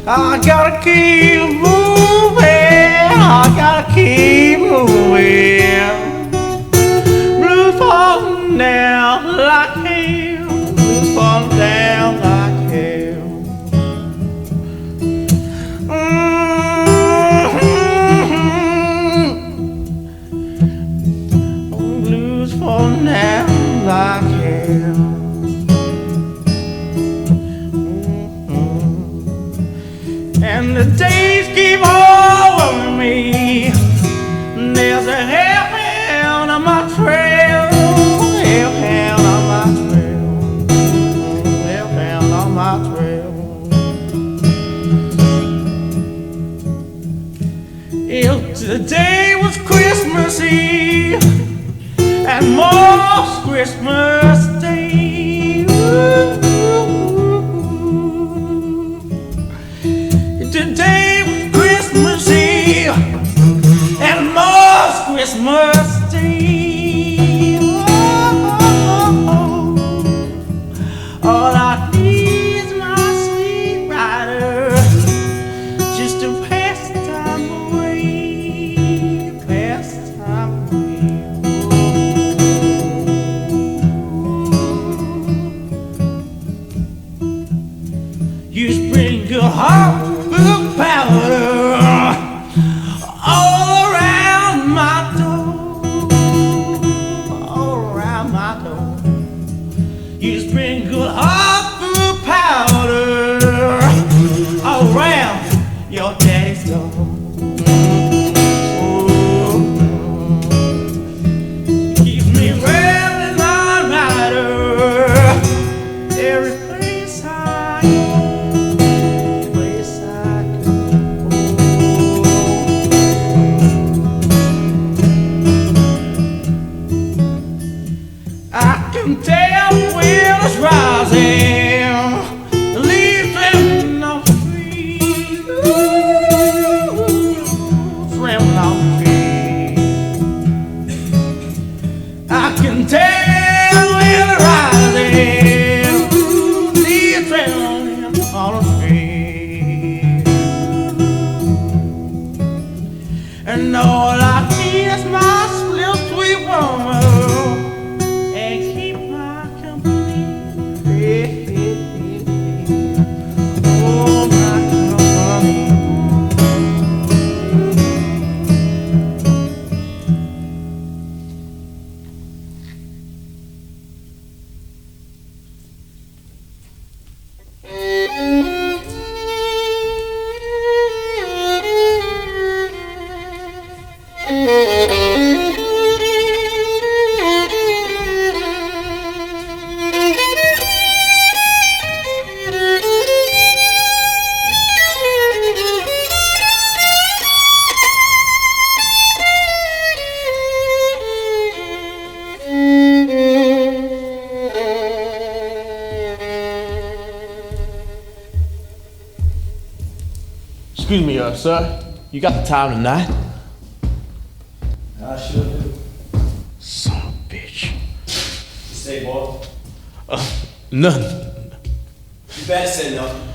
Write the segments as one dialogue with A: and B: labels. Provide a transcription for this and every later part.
A: I gotta keep moving, I gotta keep moving. Blues falling down like hell, blues falling down like hell. Blues falling down like hell. And the days keep over me. There's a hellhound on my trail, hellhound on my trail, hellhound on my trail. If today was Christmas Eve and tomorrow's Christmas Day, today was Christmas Eve and tomorrow's Christmas Day. All I need is my sweet rider, just to pass the time away, pass the time away. You spring your heart powder all around my door, all around my door. You sprinkle hot food powder all around your daddy's door. Keeps me rolling on rider every place I go. Tell when it's rising, the leaves trembling on the tree, trembling on the tree. I can tell when it's rising, the leaves trembling on the tree. And all I need is my little sweet woman. Excuse me, sir. You got the time tonight?
B: I sure do.
A: Son of a bitch.
B: Say, boy.
A: Nothing.
B: You better say nothing.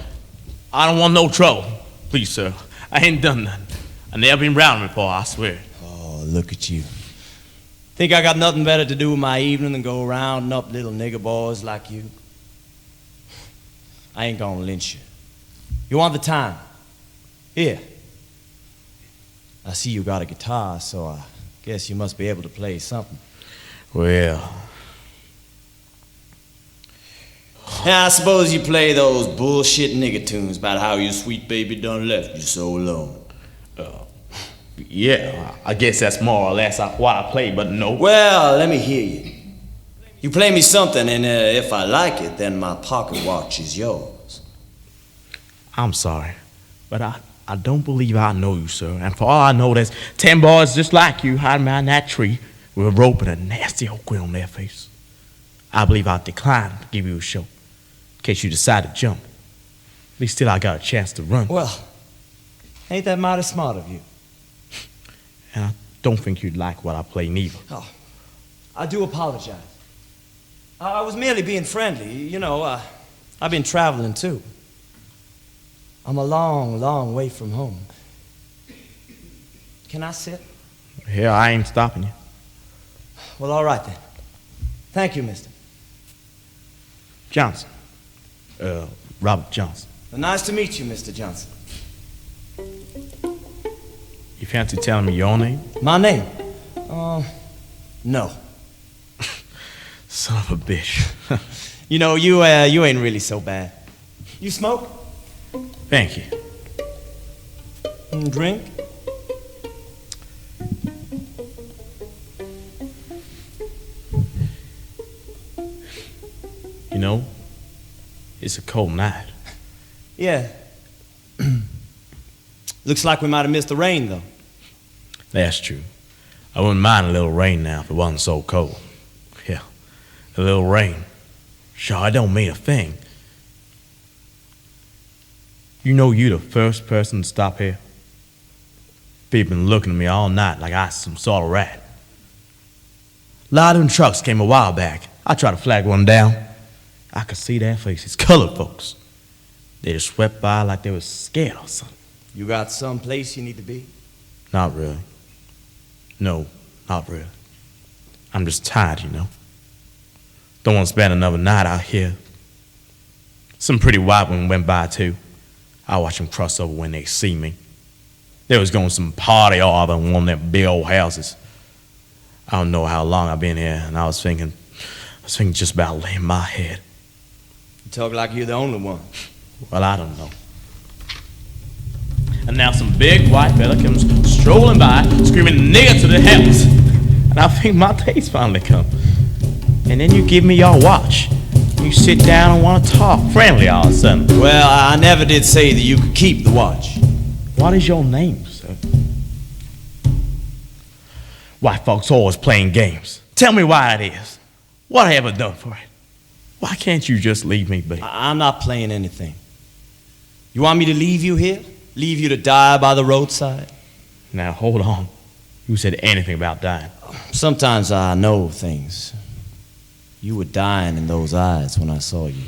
A: I don't want no trouble. Please, sir. I ain't done nothing. I never been round before, I swear.
B: Oh, look at you. Think I got nothing better to do with my evening than go rounding up little nigger boys like you? I ain't gonna lynch you. You want the time? Here. I see you got a guitar, so I guess you must be able to play something.
A: Well.
B: I suppose you play those bullshit nigger tunes about how your sweet baby done left you so alone.
A: Yeah, I guess that's more or less what I play, but no.
B: Well, let me hear you. You play me something, and if I like it, then my pocket watch is yours.
A: I'm sorry, but I don't believe I know you, sir. And for all I know, there's 10 boys just like you hiding behind that tree with a rope and a nasty old grin on their face. I believe I'll decline to give you a show in case you decide to jump. At least till I got a chance to run.
B: Well, ain't that mighty smart of you?
A: And I don't think you'd like what I play neither.
B: Oh, I do apologize. I was merely being friendly. You know, I've been traveling too. I'm a long, long way from home. Can I sit?
A: Hell, I ain't stopping you.
B: Well, all right then. Thank you, mister.
A: Johnson. Robert Johnson.
B: Well, nice to meet you, Mr. Johnson.
A: You fancy telling me your name?
B: My name? No.
A: Son of a bitch.
B: You know, you ain't really so bad. You smoke?
A: Thank you.
B: Drink?
A: You know, it's a cold night.
B: Yeah. Looks like we might have missed the rain, though.
A: That's true. I wouldn't mind a little rain now if it wasn't so cold. Yeah, a little rain. Sure, it don't mean a thing. You know you the first person to stop here? People been looking at me all night like I was some sort of rat. A lot of them trucks came a while back. I tried to flag one down. I could see their faces, colored folks. They just swept by like they was scared or something.
B: You got some place you need to be?
A: Not really. No, not really. I'm just tired, you know. Don't want to spend another night out here. Some pretty white women went by, too. I watch them cross over when they see me. They was going to some party all over in one of them big old houses. I don't know how long I've been here, and I was thinking just about laying my head.
B: You talk like you're the only one.
A: Well, I don't know. And now some big white fella comes strolling by, screaming nigger to the house. And I think my day's finally come. And then you give me your watch. You sit down and want to talk friendly all of a sudden.
B: Well, I never did say that you could keep the watch.
A: What is your name, sir? White folks always playing games. Tell me why it is. What I ever done for it? Why can't you just leave me be?
B: I'm not playing anything. You want me to leave you here? Leave you to die by the roadside?
A: Now, hold on. Who said anything about dying?
B: Sometimes I know things. You were dying in those eyes when I saw you.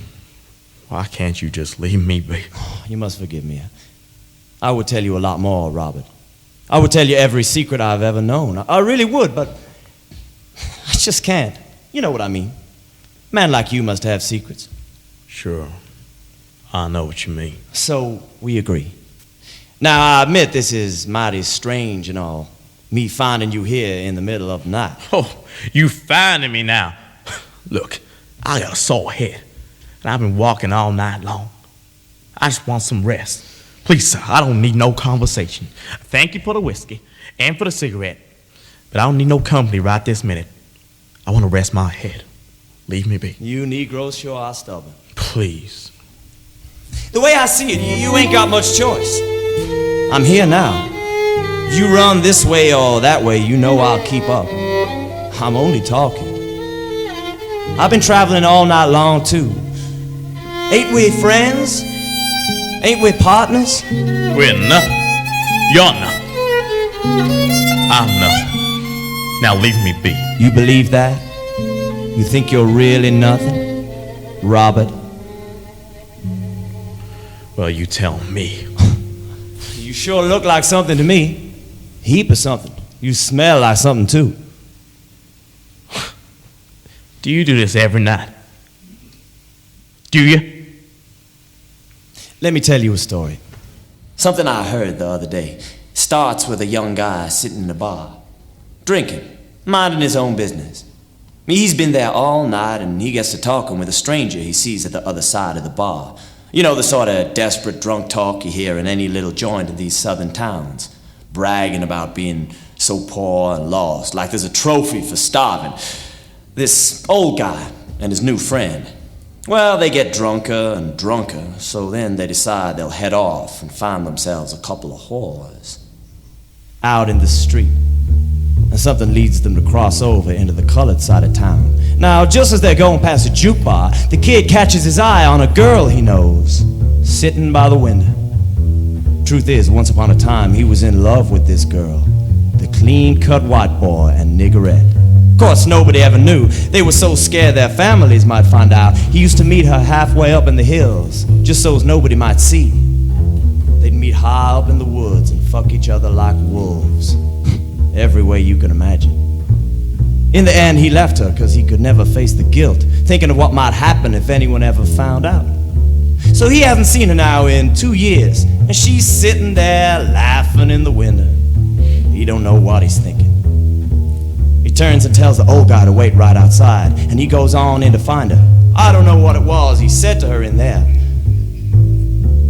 A: Why can't you just leave me be?
B: You must forgive me. I would tell you a lot more, Robert. I would tell you every secret I've ever known. I really would, but I just can't. You know what I mean. A man like you must have secrets.
A: Sure. I know what you mean.
B: So, we agree. Now, I admit this is mighty strange and all. Me finding you here in the middle of the night.
A: Oh, you finding me now. Look, I got a sore head, and I've been walking all night long. I just want some rest. Please, sir, I don't need no conversation. Thank you for the whiskey and for the cigarette, but I don't need no company right this minute. I want to rest my head. Leave me be.
B: You Negroes sure are stubborn.
A: Please.
B: The way I see it, you ain't got much choice. I'm here now. If you run this way or that way, you know I'll keep up. I'm only talking. I've been traveling all night long, too. Ain't we friends? Ain't we partners?
A: We're nothing. You're nothing. I'm nothing. Now leave me be.
B: You believe that? You think you're really nothing? Robert?
A: Well, you tell me.
B: You sure look like something to me. Heap of something. You smell like something, too.
A: Do you do this every night? Do you?
B: Let me tell you a story. Something I heard the other day. Starts with a young guy sitting in a bar, drinking, minding his own business. He's been there all night and he gets to talking with a stranger he sees at the other side of the bar. You know, the sort of desperate drunk talk you hear in any little joint in these southern towns. Bragging about being so poor and lost, like there's a trophy for starving. This old guy and his new friend. Well, they get drunker and drunker, so then they decide they'll head off and find themselves a couple of whores out in the street. And something leads them to cross over into the colored side of town. Now, just as they're going past a juke bar, the kid catches his eye on a girl he knows, sitting by the window. Truth is, once upon a time, he was in love with this girl, the clean-cut white boy and niggerette. Of course, nobody ever knew. They were so scared their families might find out. He used to meet her halfway up in the hills, just so as nobody might see. They'd meet high up in the woods and fuck each other like wolves. Every way you can imagine. In the end, he left her because he could never face the guilt, thinking of what might happen if anyone ever found out. So he hasn't seen her now in 2 years, and she's sitting there laughing in the window. He don't know what he's thinking. He turns and tells the old guy to wait right outside, and he goes on in to find her. I don't know what it was he said to her in there,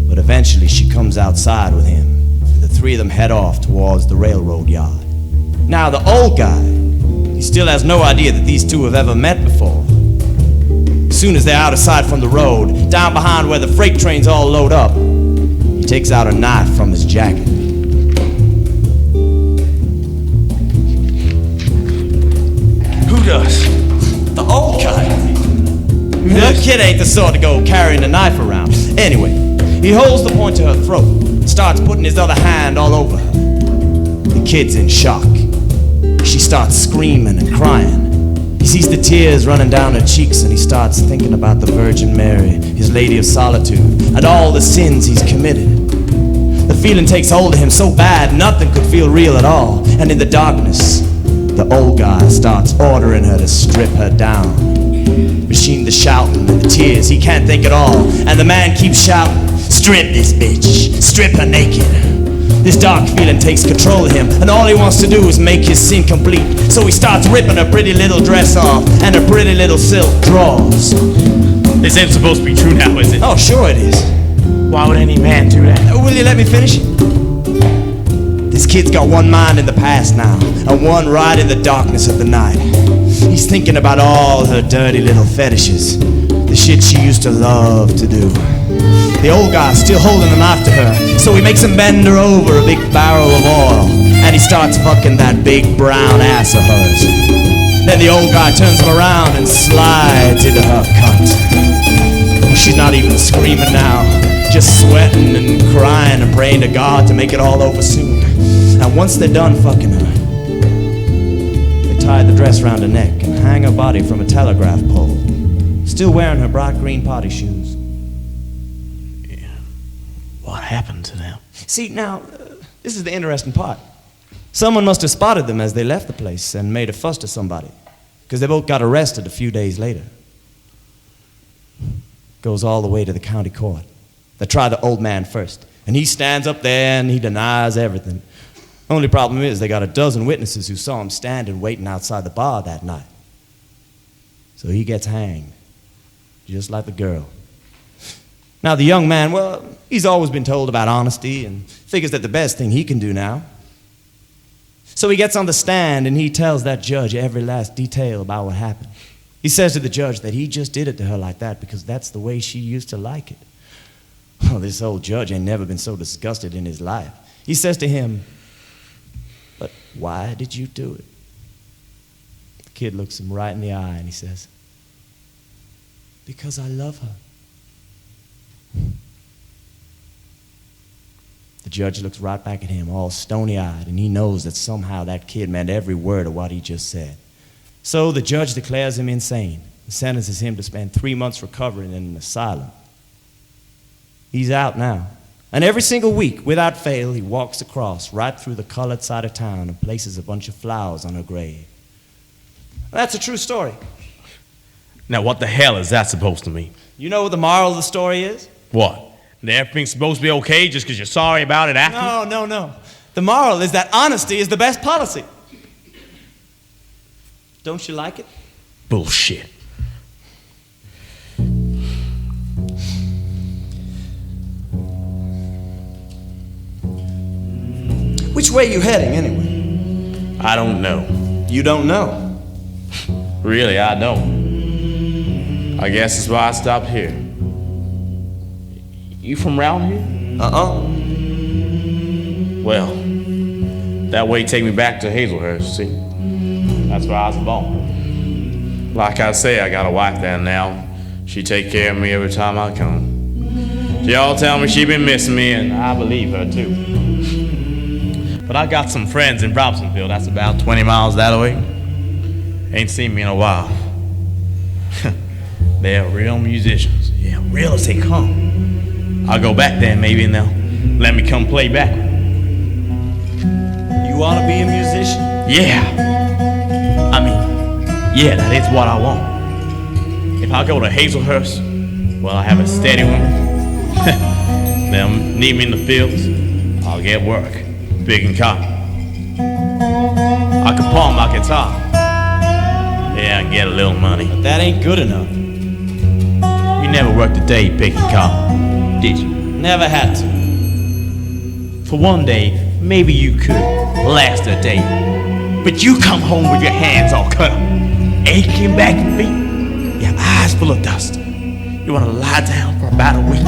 B: but eventually she comes outside with him. The three of them head off towards the railroad yard. Now the old guy, he still has no idea that these two have ever met before. As soon as they're out of sight from the road, down behind where the freight trains all load up, he takes out a knife from his jacket.
A: Who does?
B: The old guy. That kid ain't the sort to go carrying a knife around. Anyway, he holds the point to her throat and starts putting his other hand all over her. The kid's in shock. She starts screaming and crying. He sees the tears running down her cheeks, and he starts thinking about the Virgin Mary, his Lady of Solitude, and all the sins he's committed. The feeling takes hold of him so bad nothing could feel real at all. And in the darkness, the old guy starts ordering her to strip her down. Between the shouting and the tears, he can't think at all. And the man keeps shouting, "Strip this bitch, strip her naked." This dark feeling takes control of him, and all he wants to do is make his sin complete. So he starts ripping her pretty little dress off and her pretty little silk drawers.
A: This ain't supposed to be true now, is it?
B: Oh, sure it is.
A: Why would any man do that?
B: Will you let me finish? This kid's got one mind in the past now, and one right in the darkness of the night. He's thinking about all her dirty little fetishes, the shit she used to love to do. The old guy's still holding the knife to her, so he makes him bend her over a big barrel of oil, and he starts fucking that big brown ass of hers. Then the old guy turns him around and slides into her cunt. She's not even screaming now, just sweating and crying and praying to God to make it all over soon. And once they're done fucking her, they tie the dress around her neck and hang her body from a telegraph pole, still wearing her bright green party shoes.
A: What happened to them?
B: See, now, this is the interesting part. Someone must have spotted them as they left the place and made a fuss to somebody, because they both got arrested a few days later. Goes all the way to the county court. They try the old man first, and he stands up there and he denies everything. Only problem is they got a dozen witnesses who saw him standing waiting outside the bar that night. So he gets hanged, just like the girl. Now the young man, well, he's always been told about honesty and figures that the best thing he can do now. So he gets on the stand and he tells that judge every last detail about what happened. He says to the judge that he just did it to her like that because that's the way she used to like it. Well, this old judge ain't never been so disgusted in his life. He says to him, "But why did you do it?" The kid looks him right in the eye and he says, "Because I love her." The judge looks right back at him, all stony-eyed, and he knows that somehow that kid meant every word of what he just said. So the judge declares him insane and sentences him to spend 3 months recovering in an asylum. He's out now, and every single week, without fail, he walks across right through the colored side of town and places a bunch of flowers on her grave. That's a true story.
A: Now, what the hell is that supposed to mean?
B: You know what the moral of the story is?
A: What? That everything's supposed to be okay just because you're sorry about it after?
B: No. The moral is that honesty is the best policy. Don't you like it?
A: Bullshit.
B: Which way are you heading, anyway?
A: I don't know.
B: You don't know?
A: Really, I don't. I guess that's why I stopped here. You from around here? Well, that way take me back to Hazelhurst, see? That's where I was born. Like I say, I got a wife there now. She take care of me every time I come. She all tell me she been missing me, and I believe her too. But I got some friends in Robsonville, that's about 20 miles that way. Ain't seen me in a while. They're real musicians. Yeah, real as they come. I'll go back there maybe and they'll let me come play back.
B: You want to be a musician?
A: Yeah. I mean, yeah, that is what I want. If I go to Hazelhurst, well, I have a steady woman. They'll need me in the fields. I'll get work, big and cotton. I can pawn my guitar. Yeah, I can get a little money.
B: But that ain't good enough.
A: You never worked a day picking cotton, did you?
B: Never had to.
A: For one day, maybe you could last a day. But you come home with your hands all cut up, aching back and feet, your eyes full of dust. You want to lie down for about a week,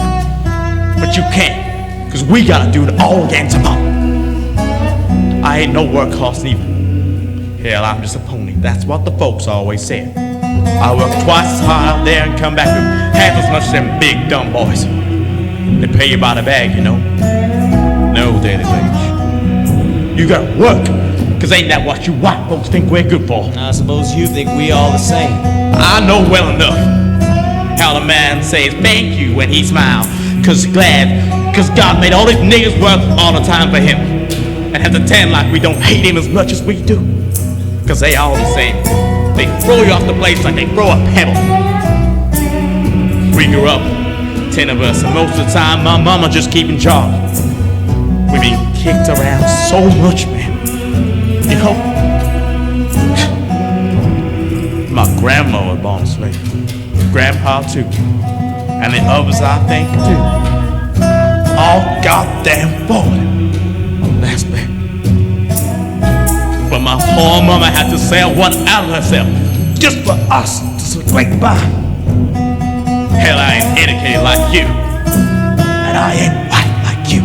A: but you can't, because we got to do it all again tomorrow. I ain't no workhorse neither. Hell, I'm just a pony. That's what the folks always said. I work twice as hard out there and come back with half as much as them big dumb boys. They pay you by the bag, you know. No, Daddy's age. You gotta work, cause ain't that what you white folks think we're good for?
B: I suppose you think we all the same.
A: I know well enough how the man says thank you when he smiles, cause glad, cause God made all these niggas work all the time for him, and have to pretend like we don't hate him as much as we do, cause they all the same. They throw you off the place like they throw a pebble. We grew up, 10 of us, and most of the time my mama just keeping charge. We've been kicked around so much, man. You know, my grandma was born a slave, grandpa too, and the others I think too. All goddamn forward. That's bad. But my poor mama had to sell one out of herself just for us to scrape by. Hell, I ain't educated like you, and I ain't white like you.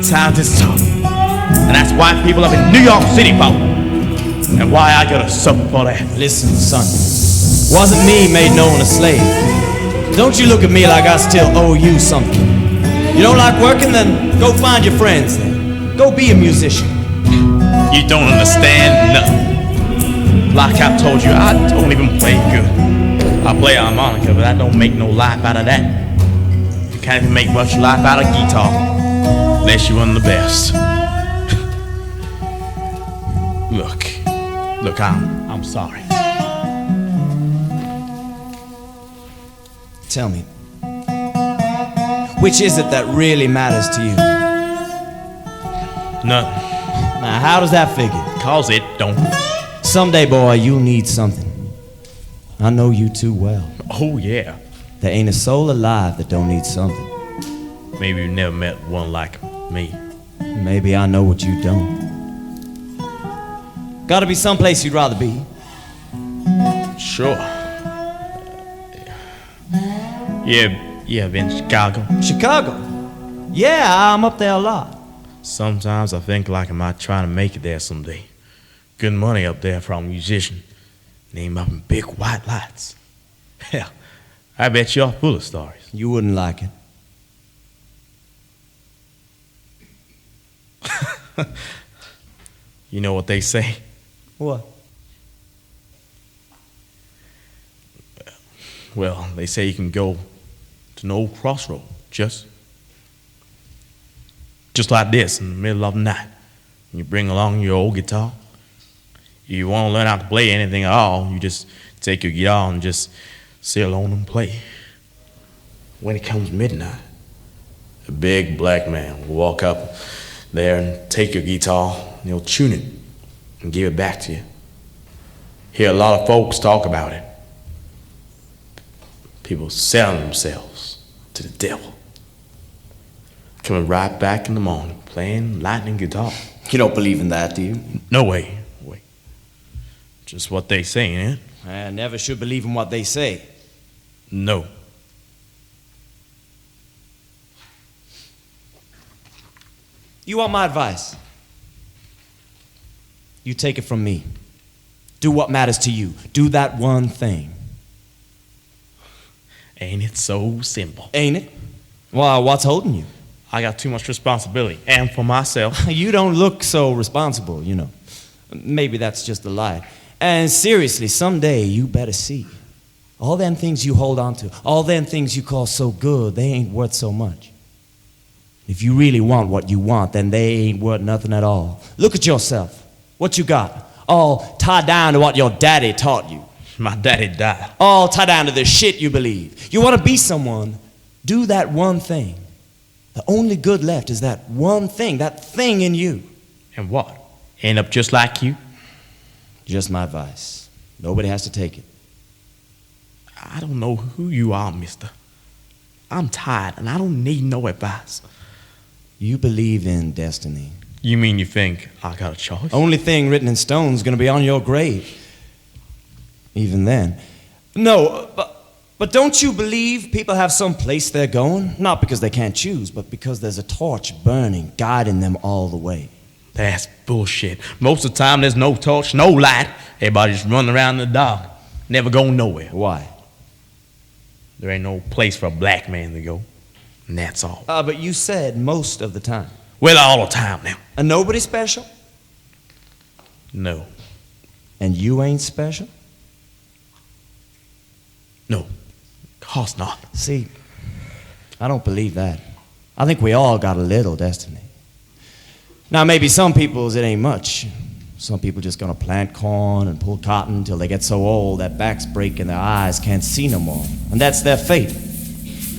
A: Times is tough, and that's why people up in New York City folk, and why I gotta suffer for that.
B: Listen, son, wasn't me made known a slave. Don't you look at me like I still owe you something. You don't like working, then go find your friends then. Go be a musician.
A: You don't understand nothing. Like I told you, I don't even play good. I play harmonica, but I don't make no life out of that. You can't even make much life out of guitar, unless you're one of the best. Look, I'm sorry.
B: Tell me, which is it that really matters to you?
A: Nothing.
B: Now, how does that figure?
A: Cause it don't.
B: Someday, boy, you'll need something. I know you too well.
A: Oh, yeah.
B: There ain't a soul alive that don't need something.
A: Maybe you've never met one like me.
B: Maybe I know what you don't. Gotta be someplace you'd rather be.
A: Sure. Yeah, been in Chicago.
B: Chicago? Yeah, I'm up there a lot.
A: Sometimes I think like I might try to make it there someday. Good money up there for a musician. Name up in big white lights. Hell, I bet you're full of stories.
B: You wouldn't like it.
A: You know what they say?
B: What?
A: Well, they say you can go to an old crossroad, just like this in the middle of the night. You bring along your old guitar. You won't learn how to play anything at all. You just take your guitar and just sit alone and play. When it comes midnight, a big black man will walk up there and take your guitar and he'll tune it and give it back to you. Hear a lot of folks talk about it. People selling themselves to the devil. Coming right back in the morning, playing lightning guitar.
B: You don't believe in that, do you?
A: No way. Wait. Just what they say, ain't it?
B: I never should believe in what they say.
A: No.
B: You want my advice? You take it from me. Do what matters to you. Do that one thing.
A: Ain't it so simple?
B: Ain't it? Well, what's holding you?
A: I got too much responsibility, and for myself.
B: You don't look so responsible, you know. Maybe that's just a lie. And seriously, someday you better see. All them ththings you hold on to, all them things you call so good, they ain't worth so much. If you really want what you want, then they ain't worth nothing at all. Look at yourself. What you got? All tied down to what your daddy taught you.
A: My daddy died.
B: All tied down to the shit you believe. You want to be someone, do that one thing. The only good left is that one thing, that thing in you.
A: And what? End up just like you?
B: Just my advice. Nobody has to take it.
A: I don't know who you are, mister. I'm tired and I don't need no advice.
B: You believe in destiny.
A: You mean you think I got a choice?
B: Only thing written in stone is going to be on your grave. Even then. No, but don't you believe people have some place they're going? Not because they can't choose, but because there's a torch burning, guiding them all the way.
A: That's bullshit. Most of the time there's no torch, no light. Everybody just running around in the dark. Never going nowhere.
B: Why?
A: There ain't no place for a black man to go. And that's all.
B: But you said most of the time.
A: Well, all the time now.
B: And nobody special?
A: No.
B: And you ain't special?
A: No. Of course not.
B: See, I don't believe that. I think we all got a little destiny. Now, maybe some people's it ain't much. Some people just gonna plant corn and pull cotton till they get so old that backs break and their eyes can't see no more. And that's their fate.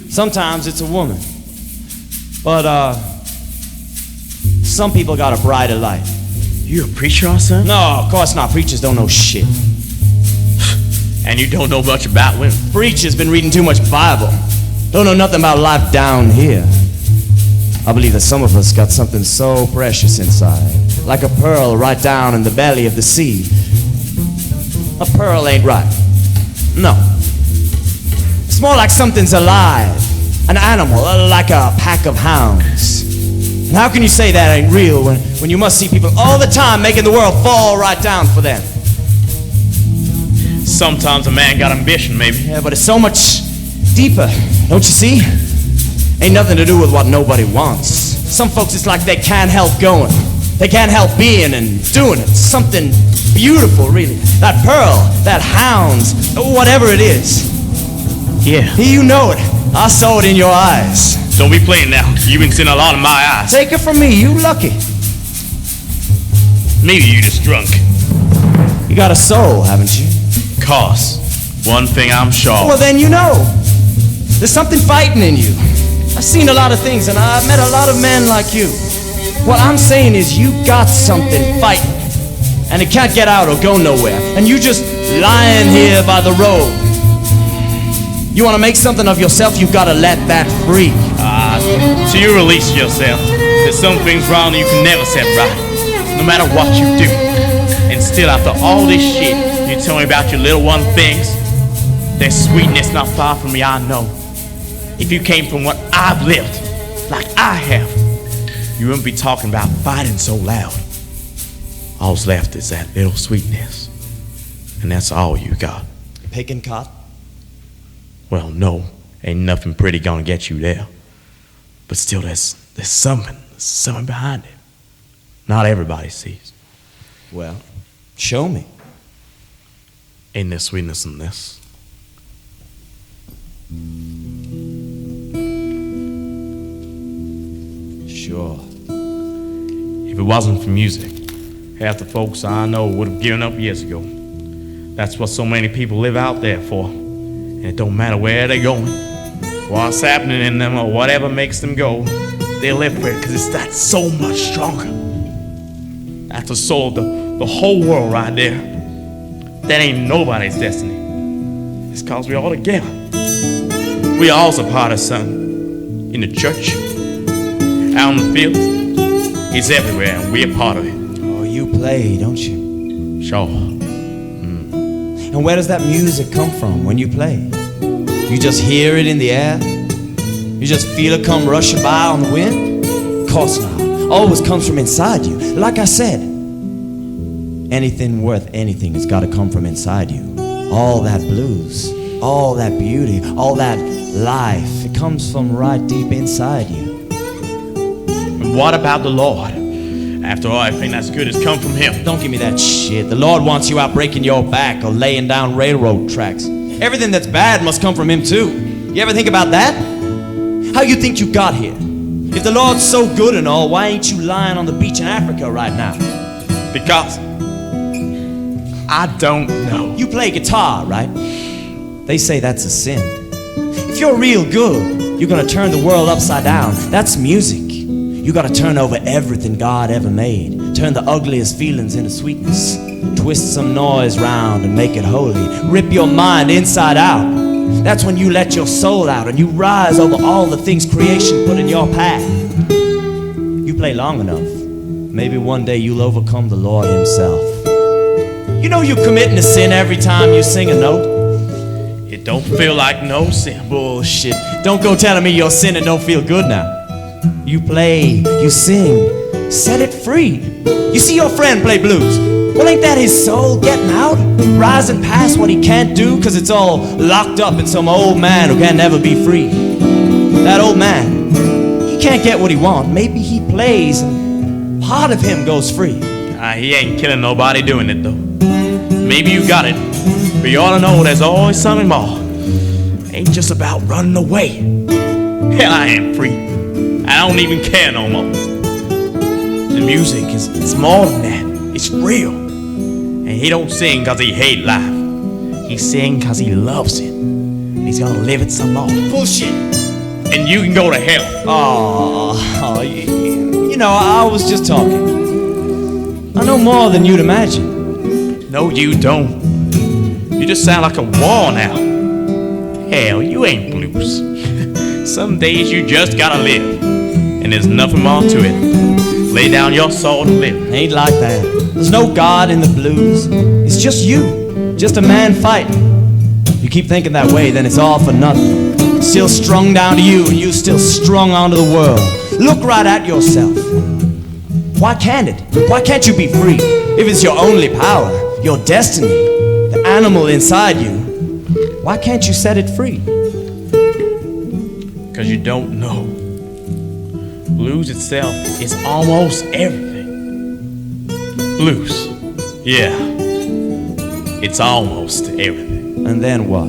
B: Sometimes it's a woman. But, some people got a brighter life.
A: You a preacher, son?
B: No, of course not. Preachers don't know shit.
A: And you don't know much about women?
B: Preachers been reading too much Bible. Don't know nothing about life down here. I believe that some of us got something so precious inside, like a pearl right down in the belly of the sea. A pearl ain't right. No. It's more like something's alive, an animal, like a pack of hounds. And how can you say that ain't real when you must see people all the time making the world fall right down for them?
A: Sometimes a man got ambition, maybe.
B: Yeah, but it's so much deeper, don't you see? Ain't nothing to do with what nobody wants. Some folks, it's like they can't help going. They can't help being and doing it. Something beautiful, really. That pearl, that hounds, whatever it is.
A: Yeah.
B: You know it. I saw it in your eyes.
A: Don't be playing now. You've been seeing a lot in my eyes.
B: Take it from me, you lucky.
A: Maybe you just drunk.
B: You got a soul, haven't you?
A: Cause one thing I'm sure.
B: Well, then you know. There's something fighting in you. I've seen a lot of things, and I've met a lot of men like you. What I'm saying is you got something fighting, and it can't get out or go nowhere, and you just lying here by the road. You want to make something of yourself, you got to let that free.
A: So you release yourself. There's some things wrong that you can never set right, no matter what you do. And still, after all this shit, you tell me about your little one things. There's sweetness not far from me, I know. If you came from what I've lived, like I have, you wouldn't be talking about fighting so loud. All's left is that little sweetness. And that's all you got.
B: Picking cotton?
A: Well, no, ain't nothing pretty gonna get you there. But still, there's something behind it. Not everybody sees.
B: Well, show me.
A: Ain't there sweetness in this?
B: Sure.
A: If it wasn't for music, half the folks I know would have given up years ago. That's what so many people live out there for. And it don't matter where they're going, what's happening in them, or whatever makes them go, they live for it because it's that so much stronger. That's the soul of the whole world right there. That ain't nobody's destiny. It's cause we all together. We all's a part of something. In the church, out in the fields, it's everywhere, and we're a part of it.
B: Oh, you play, don't you?
A: Sure.
B: And where does that music come from when you play? You just hear it in the air? You just feel it come rushing by on the wind? Of course not. Always comes from inside you. Like I said, anything worth anything has got to come from inside you. All that blues, all that beauty, all that life, it comes from right deep inside you.
A: And what about the Lord? After all, everything that's good has come from Him.
B: Don't give me that shit. The Lord wants you out breaking your back or laying down railroad tracks. Everything that's bad must come from Him too. You ever think about that? How you think you got here? If the Lord's so good and all, why ain't you lying on the beach in Africa right now?
A: Because I don't know.
B: You play guitar, right? They say that's a sin. If you're real good, you're gonna turn the world upside down. That's music. You gotta turn over everything God ever made. Turn the ugliest feelings into sweetness. Twist some noise round and make it holy. Rip your mind inside out. That's when you let your soul out and you rise over all the things creation put in your path. You play long enough, maybe one day you'll overcome the Lord himself. You know you're committing a sin every time you sing a note?
A: It don't feel like no sin.
B: Bullshit. Don't go telling me your sin and don't feel good now. You play, you sing, set it free. You see your friend play blues. Well, ain't that his soul getting out? Rising past what he can't do because it's all locked up in some old man who can never be free. That old man, he can't get what he wants. Maybe he plays and part of him goes free.
A: He ain't killing nobody doing it, though. Maybe you got it, but you ought to know there's always something more. Ain't just about running away. Hell, I ain't free. I don't even care no more. The music is more than that. It's real. And he don't sing cause he hate life. He sing cause he loves it. And he's gonna live it some more.
B: Bullshit.
A: And you can go to hell.
B: Oh, you know, I was just talking. I know more than you'd imagine.
A: No, you don't. You just sound like a worn out. Hell, you ain't blues. Some days you just gotta live. And there's nothing more to it. Lay down your soul to live.
B: Ain't like that. There's no God in the blues. It's just you. Just a man fighting. You keep thinking that way, then it's all for nothing. Still strung down to you, and you still strung onto the world. Look right at yourself. Why can't it? Why can't you be free? If it's your only power, your destiny, the animal inside you, why can't you set it free?
A: Because you don't know. Blues itself is almost everything. Blues, yeah, it's almost everything.
B: And then what?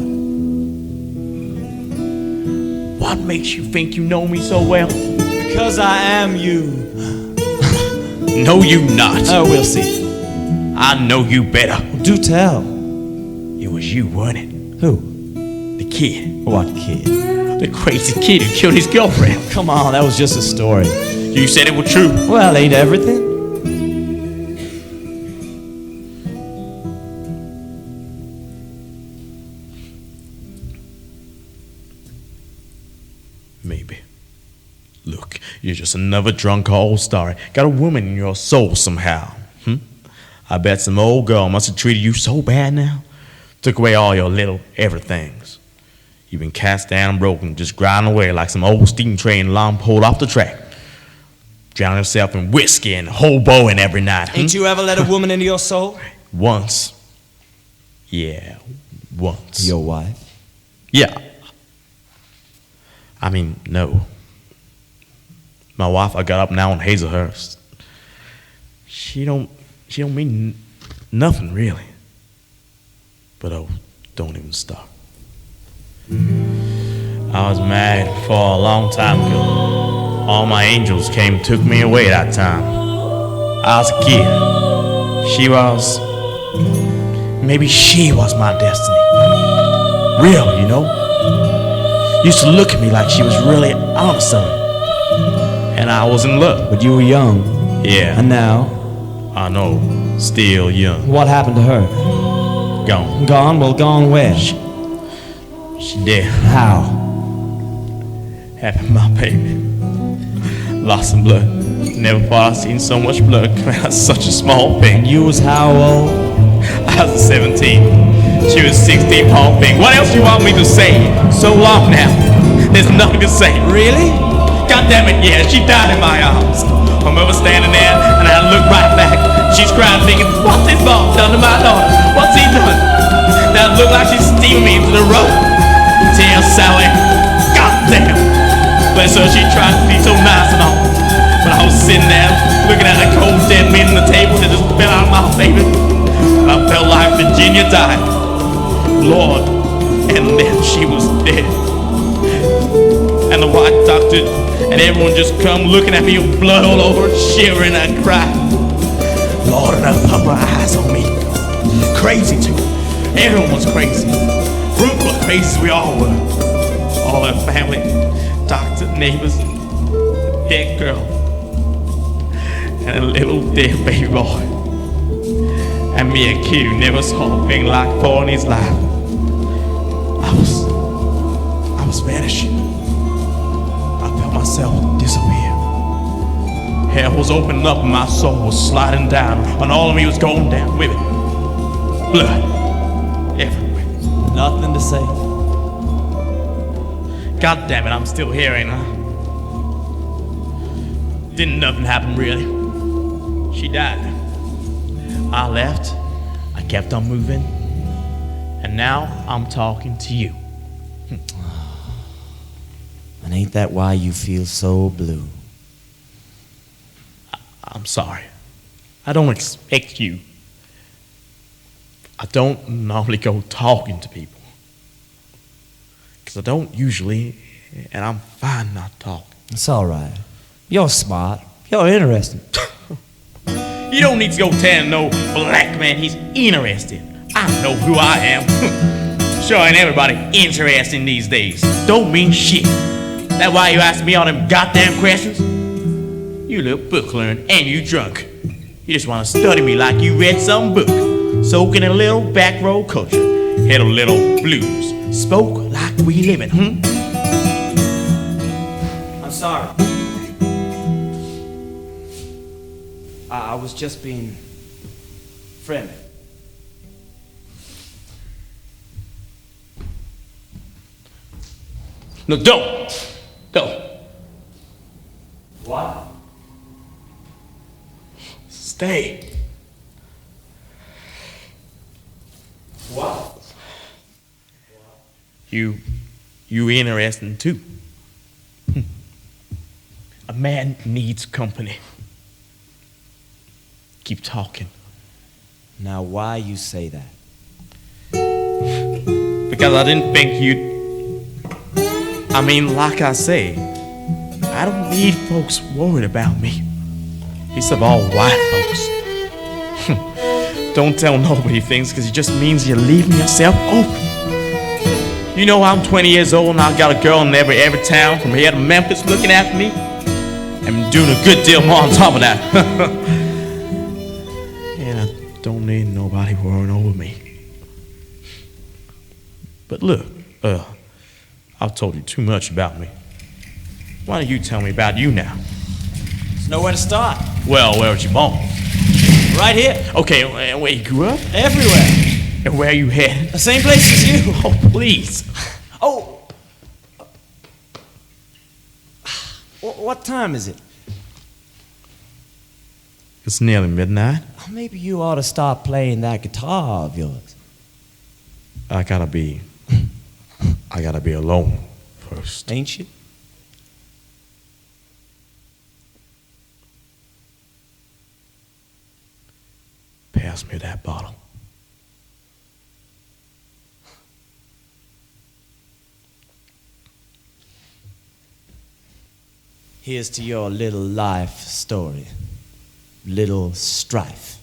A: What makes you think you know me so well?
B: Because I am you.
A: No, you not.
B: Oh, we'll see.
A: I know you better.
B: Do tell.
A: It was you, wasn't it?
B: Who?
A: The kid.
B: What kid?
A: The crazy kid who killed his girlfriend.
B: Come on, that was just a story.
A: You said it was true.
B: Well, ain't everything?
A: Maybe. Look, you're just another drunk old story. Got a woman in your soul somehow. I bet some old girl must have treated you so bad now. Took away all your little everythings. You've been cast down and broken, just grinding away like some old steam train long pulled off the track. Drowning yourself in whiskey and hoboing every night.
B: Ain't you ever let a woman into your soul?
A: Once. Yeah, once.
B: Your wife?
A: Yeah. I mean, no. My wife I got up now in Hazelhurst. She don't mean nothing really. But oh, don't even start. I was married for a long time ago. All my angels came and took me away that time. I was a kid. Maybe she was my destiny. Real, you know. Used to look at me like she was really on something. And I was in love.
B: But you were young.
A: Yeah.
B: And now?
A: I know. Still young.
B: What happened to her?
A: Gone.
B: Gone? Well, gone where?
A: She dead.
B: How?
A: Having my baby. Lost some blood. Never thought I'd seen so much blood come out of such a small thing.
B: And you was how old?
A: I was 17. She was 16, whole thing. What else you want me to say? So long now. There's nothing to say.
B: Really?
A: God damn it, yeah, she died in my arms. I remember standing there and I looked right back. She's crying thinking, what's this boss done to my daughter? What's he done? Now it looked like she's stealing me into the road. Dear Sally, God damn. Bless her, she tried to be so nice and all. But I was sitting there looking at that cold dead meat on the table that just fell out of my baby. I felt like Virginia died. Lord, and then she was dead. and the white doctor, and everyone just come looking at me with blood all over, shivering and crying. Lord enough put my eyes on me. Crazy too. Everyone was crazy. Group of crazy we all were. All our family, doctor, neighbors, dead girl, and a little dead baby boy. And me, a kid who never saw a thing like before in his life. I was vanishing. I felt myself disappear. Hell was opening up and my soul was sliding down, and all of me was going down with it. Blood everywhere.
B: Nothing to say.
A: God damn it, I'm still here, ain't I? Didn't nothing happen really. She died. I left, I kept on moving, and now I'm talking to you.
B: And ain't that why you feel so blue?
A: I'm sorry. I don't expect you. I don't normally go talking to people. Because I don't usually, and I'm fine not talking.
B: It's all right. You're smart. You're interesting.
A: You don't need to go tell no black man he's interested. I know who I am. Sure ain't everybody interesting these days. Don't mean shit. That's why you ask me all them goddamn questions? You little book learned and you drunk. You just want to study me like you read some book. Soaking in a little back row culture. Had a little blues. Spoke like we live it,
B: I'm sorry. I was just being friendly.
A: No, don't. Don't.
B: What?
A: Stay.
B: What?
A: You interesting too. A man needs company. Keep talking.
B: Now why you say that?
A: Because I didn't think you'd... I mean, like I say, I don't need folks worried about me. Least of all white folks. Don't tell nobody things, because it just means you're leaving yourself open. You know I'm 20 years old and I got a girl in every town from here to Memphis looking after me. I'm doing a good deal more on top of that. And I don't need nobody worrying over me. But look, I've told you too much about me. Why don't you tell me about you now?
B: There's nowhere to start.
A: Well, where was you born?
B: Right here.
A: Okay, where you grew up?
B: Everywhere.
A: And where you headed?
B: The same place as you.
A: Oh, please.
B: Oh. What time is it?
A: It's nearly midnight.
B: Oh, maybe you ought to start playing that guitar of yours.
A: I gotta be alone first.
B: Ain't you?
A: Pass me that bottle.
B: Here's to your little life story. Little strife.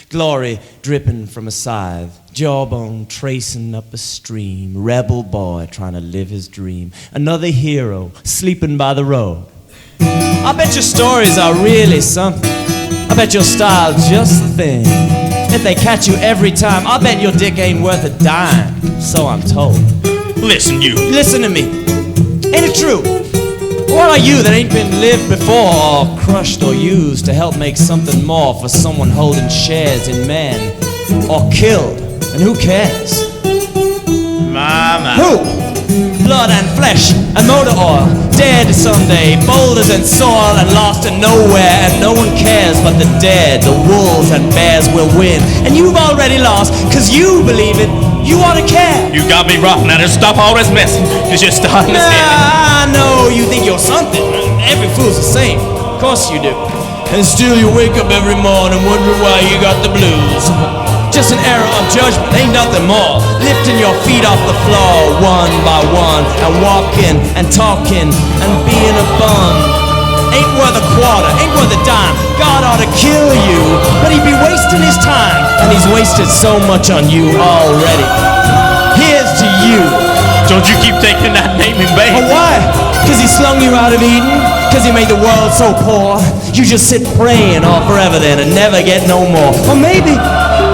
B: Glory dripping from a scythe. Jawbone tracing up a stream. Rebel boy trying to live his dream. Another hero sleeping by the road. I bet your stories are really something. I bet your style's just the thing. If they catch you every time, I bet your dick ain't worth a dime. So I'm told.
A: Listen, you.
B: Listen to me. Ain't it true? What are you that ain't been lived before, or crushed or used to help make something more for someone holding shares in men, or killed, and who cares?
A: Mama.
B: Who? Blood and flesh and motor oil, dead someday, boulders and soil and lost to nowhere, and no one cares but the dead. The wolves and bears will win, and you've already lost, cause you believe it. You ought to care.
A: You got me rough now. Just stop all this messing. Cause you're starting to say
B: I know you think you're something. Every fool's the same. Of course you do. And still you wake up every morning wondering why you got the blues. just an error of judgment, ain't nothing more. Lifting your feet off the floor one by one, and walking and talking and being a bum. Ain't worth a quarter, ain't worth a dime. God ought to kill you, but he'd be wasting his time, and he's wasted so much on you already. Here's to you.
A: Don't you keep taking that name in vain.
B: Oh, why? Because he slung you out of Eden? Because he made the world so poor? You just sit praying all forever then and never get no more. Or maybe,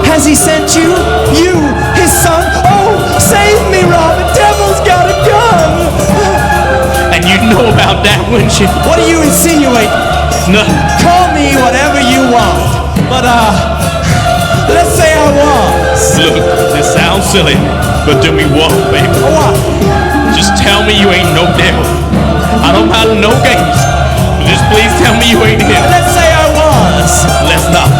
B: has he sent you? You, his son? Oh, save me, Robert. Devil's got a gun.
A: And you know about that, wouldn't you?
B: What do you insinuate?
A: Nothing.
B: Call me whatever you want. But, let's say I was.
A: Look, this sounds silly, but do me one favor.
B: What?
A: Just tell me you ain't no devil. I don't have no games. Just please tell me you ain't him.
B: Let's say I was.
A: Let's not.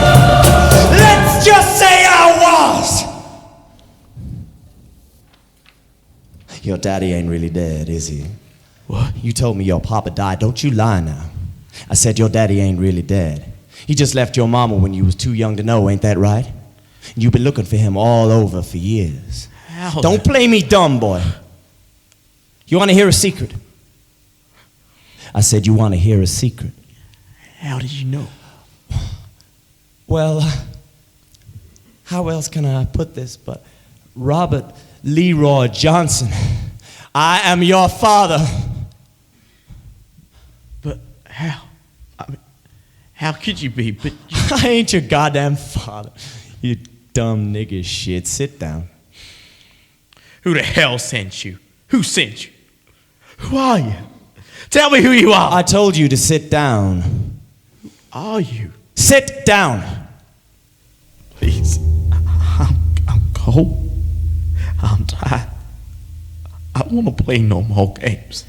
B: Let's just say I was. Your daddy ain't really dead, is he?
A: What?
B: You told me your papa died. Don't you lie now. I said your daddy ain't really dead. He just left your mama when you was too young to know, ain't that right? You've been looking for him all over for years.
A: How?
B: Don't play me dumb, boy. You want to hear a secret? I said you want to hear a secret.
A: How did you know?
B: Well, how else can I put this but Robert Leroy Johnson, I am your father.
A: But how? I mean, how could you be? But
B: I ain't your goddamn father. You dumb nigga shit. Sit down.
A: who the hell sent you? Who sent you? Who are you? Tell me who you are.
B: I told you to sit down.
A: Who are you?
B: Sit down.
A: Please. I'm cold. I'm tired. I don't want to play no more games.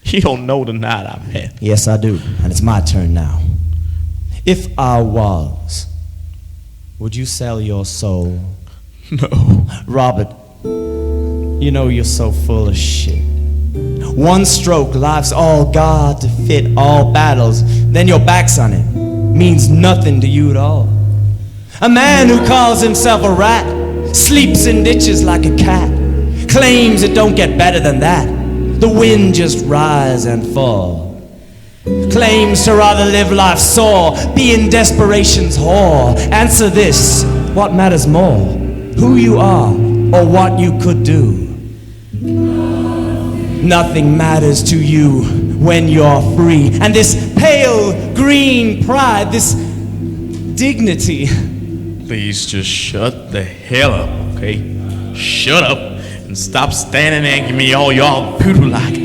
A: You don't know the night I've had.
B: Yes, I do. And it's my turn now. If I was, would you sell your soul?
A: No.
B: Robert, you know you're so full of shit. One stroke, life's all God to fit all battles. Then your back's on it. Means nothing to you at all. A man who calls himself a rat sleeps in ditches like a cat. Claims it don't get better than that. The wind just rise and fall. Claims to rather live life sore, be in desperation's whore. Answer this, what matters more? Who you are or what you could do? Nothing matters to you when you're free. And this pale green pride, this dignity.
A: Please just shut the hell up, okay? Shut up and stop standing there and give me all your poodle like.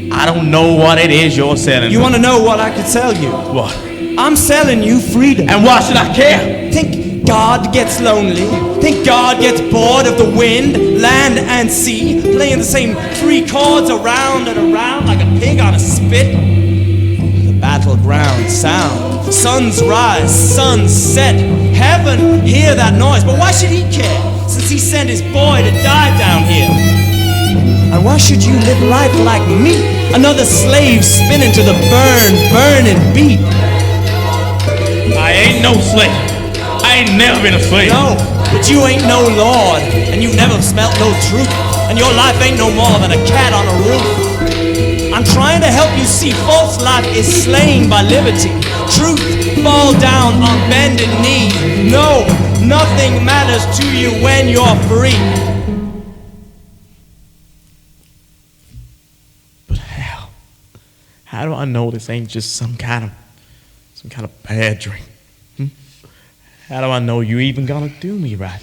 A: I don't know what it is you're selling.
B: You want to know what I could sell you?
A: What?
B: I'm selling you freedom.
A: And why should I care?
B: Think God gets lonely? Think God gets bored of the wind, land, and sea, playing the same three chords around and around like a pig on a spit? The battleground sound. Suns rise, suns set. Heaven hear that noise, but why should he care? Since he sent his boy to die down here. And why should you live life like me? Another slave spinning to the burning beat.
A: I ain't no slave. I ain't never been a slave.
B: No, but you ain't no lord, and you've never smelt no truth, and your life ain't no more than a cat on a roof. I'm trying to help you see false life is slain by liberty. Truth fall down on bended knee. No, nothing matters to you when you're free.
A: But how? How do I know this ain't just some kind of bad dream? How do I know you even gonna do me right?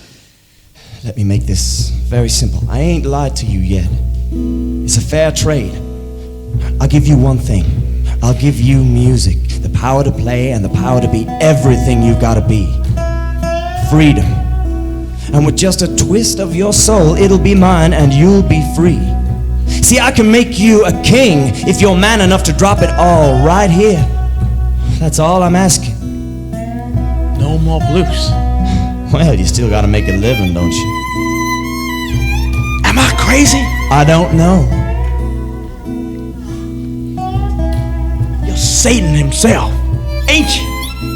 B: Let me make this very simple. I ain't lied to you yet. It's a fair trade. I'll give you one thing. I'll give you music, the power to play and the power to be everything you gotta be. Freedom. And with just a twist of your soul, it'll be mine and you'll be free. See, I can make you a king if you're man enough to drop it all right here. That's all I'm asking.
A: No more blues.
B: Well, you still gotta make a living, don't you?
A: Am I crazy?
B: I don't know.
A: You're Satan himself, ain't you?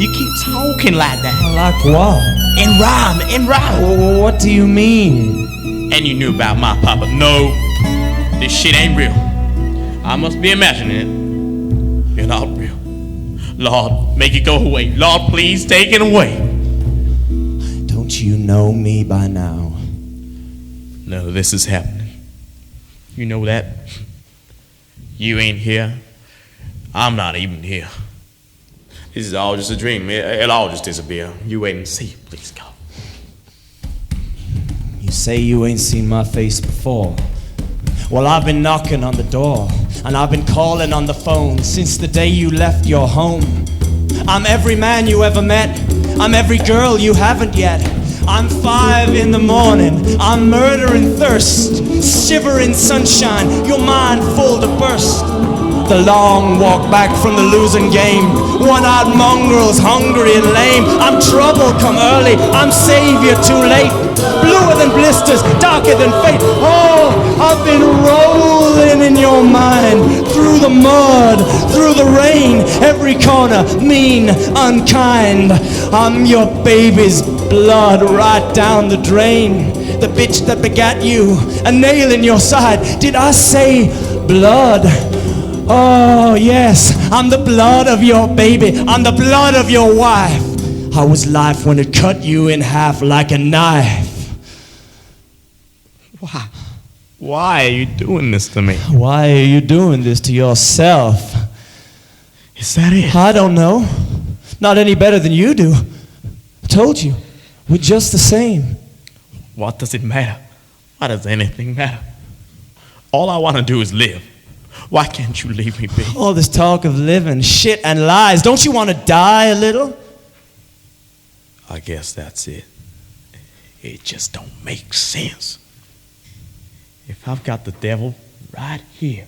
A: You keep talking like that.
B: Like what?
A: In rhyme.
B: What do you mean?
A: And you knew about my papa. No, this shit ain't real. I must be imagining it. You're not real. Lord, make it go away. Lord, please take it away.
B: Don't you know me by now?
A: No, this is happening. You know that? You ain't here. I'm not even here. This is all just a dream. It'll all just disappear. You wait and see. Please, God.
B: You say you ain't seen my face before. Well, I've been knocking on the door, and I've been calling on the phone since the day you left your home. I'm every man you ever met. I'm every girl you haven't yet. I'm 5 in the morning. I'm murdering thirst. Shivering sunshine, your mind full to burst. The long walk back from the losing game. One-eyed mongrels, hungry and lame. I'm trouble come early, I'm savior too late. Bluer than blisters, darker than fate. Oh, I've been rolling in your mind. Through the mud, through the rain. Every corner, mean, unkind. I'm your baby's blood right down the drain. The bitch that begat you, a nail in your side. Did I say blood? Oh yes, I'm the blood of your baby. I'm the blood of your wife. How was life when it cut you in half like a knife?
A: Why? Why are you doing this to me?
B: Why are you doing this to yourself?
A: Is that it?
B: I don't know. Not any better than you do. I told you, we're just the same.
A: What does it matter? Why does anything matter? All I want to do is live. Why can't you leave me be?
B: All this talk of living, shit and lies. Don't you want to die a little?
A: I guess that's it. It just don't make sense. If I've got the devil right here,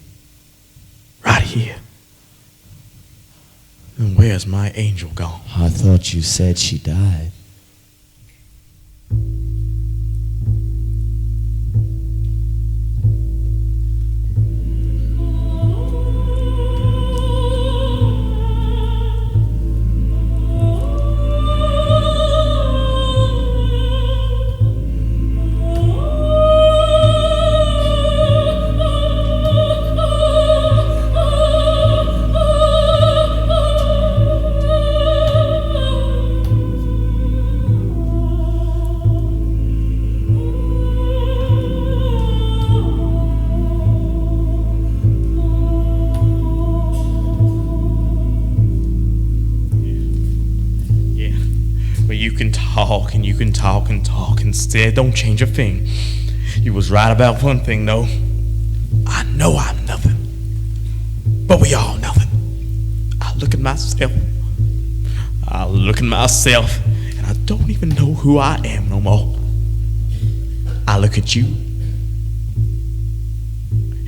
A: then where's my angel gone?
B: I thought you said she died.
A: Talk instead. Don't change a thing. You was right about one thing, though. I know I'm nothing. But we all nothing. I look at myself, and I don't even know who I am no more. I look at you,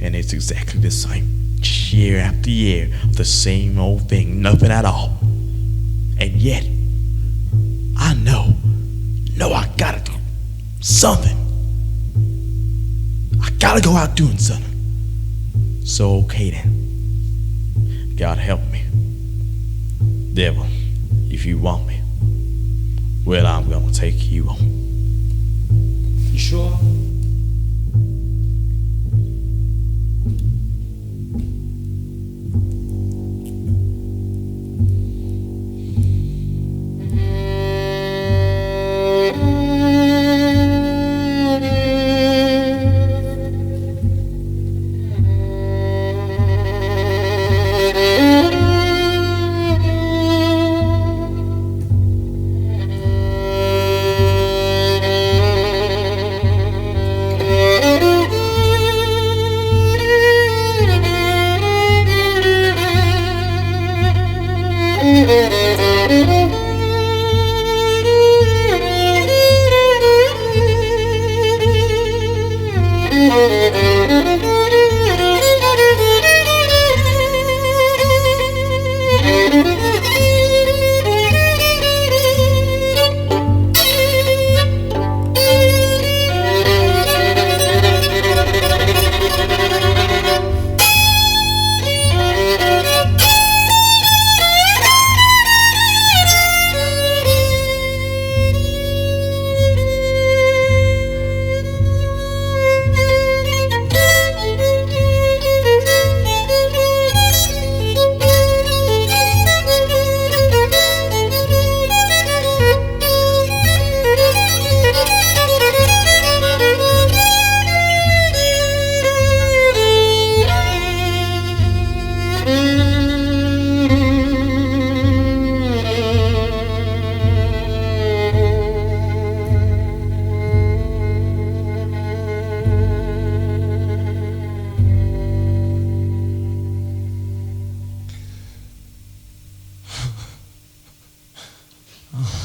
A: and it's exactly the same. Just year after year, the same old thing, nothing at all. And yet, I know I gotta do something. I gotta go out doing something. So okay then. God help me. Devil, if you want me, well, I'm gonna take you on.
B: You sure?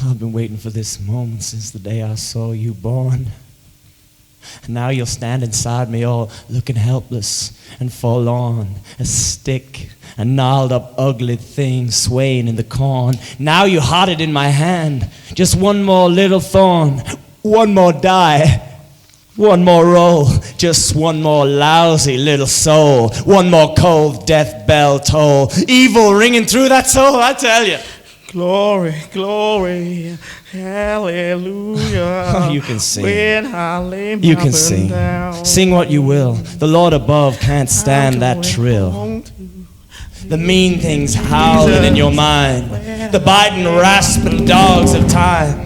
B: I've been waiting for this moment since the day I saw you born. And now you'll stand inside me all looking helpless and forlorn, a stick, a gnarled up ugly thing swaying in the corn. Now you hot it in my hand, just one more little thorn, one more die, one more roll, just one more lousy little soul, one more cold death bell toll, evil ringing through that soul, I tell you.
A: Glory, glory, hallelujah.
B: You can sing.
A: When I lay my
B: You can
A: burden
B: sing.
A: down,
B: Sing what you will. The Lord above can't stand that trill. The mean things howling in your mind. The biting, rasping dogs of time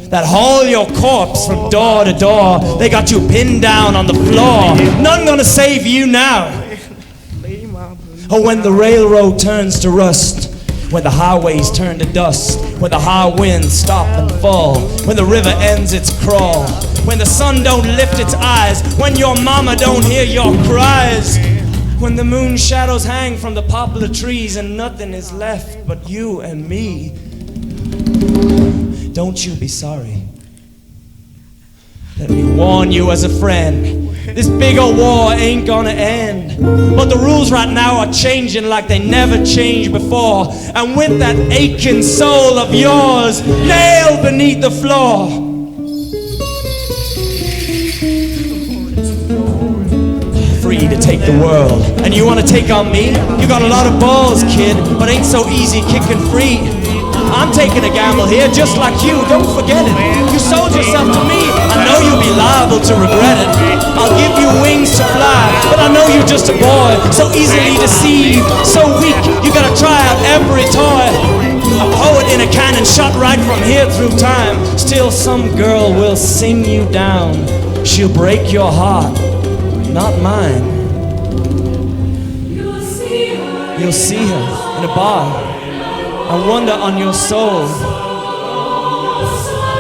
B: that haul your corpse from door to door. They got you pinned down on the floor. None gonna save you now. Or when the railroad turns to rust, when the highways turn to dust, when the high winds stop and fall, when the river ends its crawl, when the sun don't lift its eyes, when your mama don't hear your cries, when the moon shadows hang from the poplar trees and nothing is left but you and me. Don't you be sorry. Let me warn you as a friend. This big old war ain't gonna end. But the rules right now are changing like they never changed before. And with that aching soul of yours nailed beneath the floor, free to take the world. And you wanna take on me? You got a lot of balls, kid, but ain't so easy kicking free. I'm taking a gamble here just like you, don't forget it. You sold yourself to me, I know you'll be liable to regret it. I'll give you wings to fly, but I know you're just a boy, so easily deceived, so weak, you gotta try out every toy. A poet in a cannon shot right from here through time. Still some girl will sing you down. She'll break your heart, not mine. You'll see her in a bar. I wonder on your soul,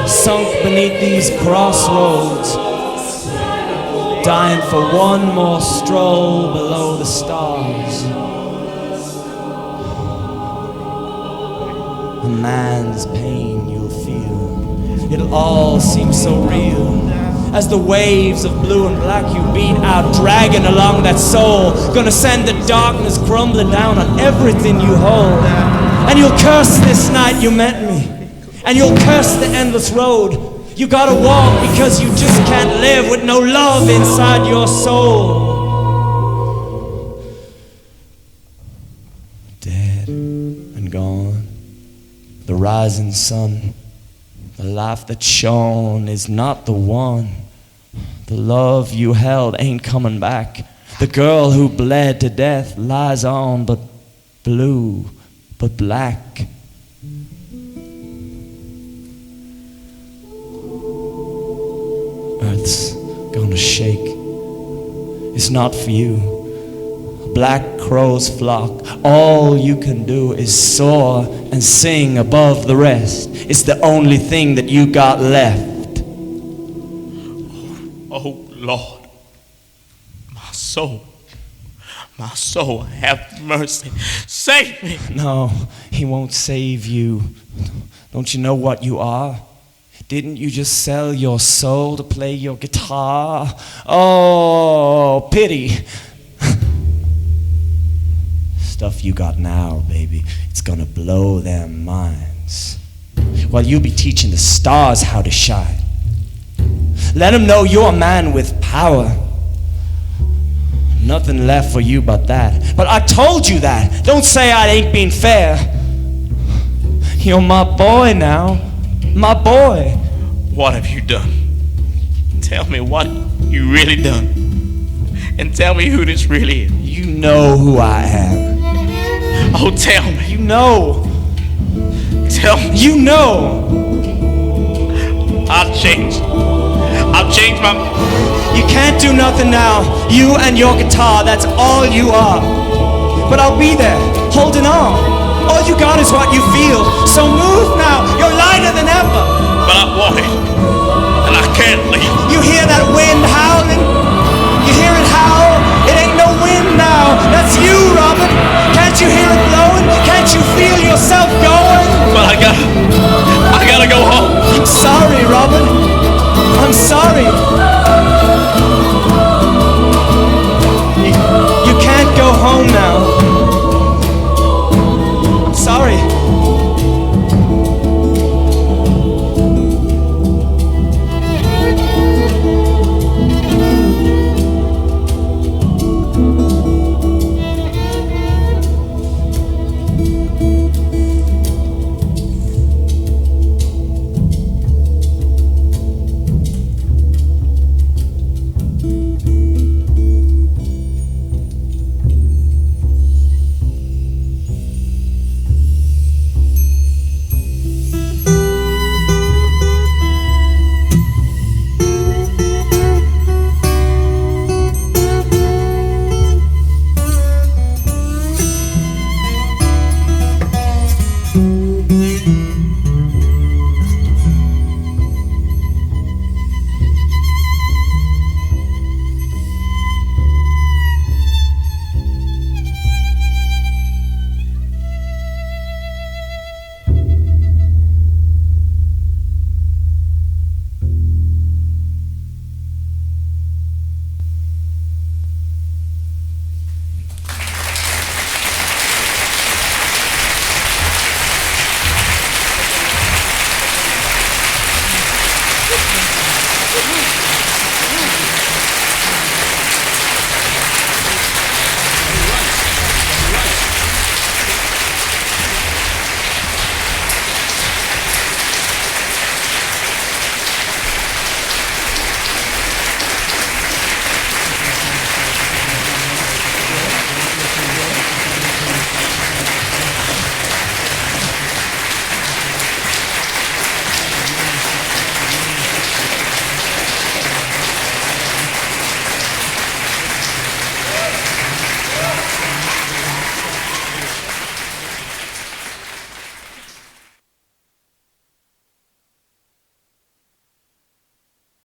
B: sunk beneath these crossroads, dying for one more stroll below the stars. A man's pain you'll feel, it'll all seem so real, as the waves of blue and black you beat out, dragging along that soul, gonna send the darkness crumbling down on everything you hold. And you'll curse this night you met me, and you'll curse the endless road. You gotta walk because you just can't live with no love inside your soul. Dead and gone, the rising sun, the life that shone is not the one. The love you held ain't coming back. The girl who bled to death lies on, but blue, but black. Earth's gonna shake. It's not for you. Black crows flock. All you can do is soar and sing above the rest. It's the only thing that you got left.
A: Oh, Lord, my soul, have mercy. Save me.
B: No, he won't save you. Don't you know what you are? Didn't you just sell your soul to play your guitar? Oh, pity. Stuff you got now, baby, it's gonna blow their minds. While you be teaching the stars how to shine. Let them know you're a man with power. Nothing left for you but that. But I told you that. Don't say I ain't been fair. You're my boy now. My boy.
A: What have you done? Tell me what you really done. And tell me who this really is.
B: You know who I am.
A: Oh, tell me.
B: You know.
A: Tell me.
B: You know.
A: I'll change my...
B: You can't do nothing now. You and your guitar, that's all you are. But I'll be there, holding on. All you got is what you feel. So move now, you're lighter than ever.
A: But I want it, and I can't leave.
B: You hear that wind howling? You hear it howl? It ain't no wind now, that's you, Robert. Can't you hear it blowing? Can't you feel yourself going?
A: But I gotta go home.
B: sorry.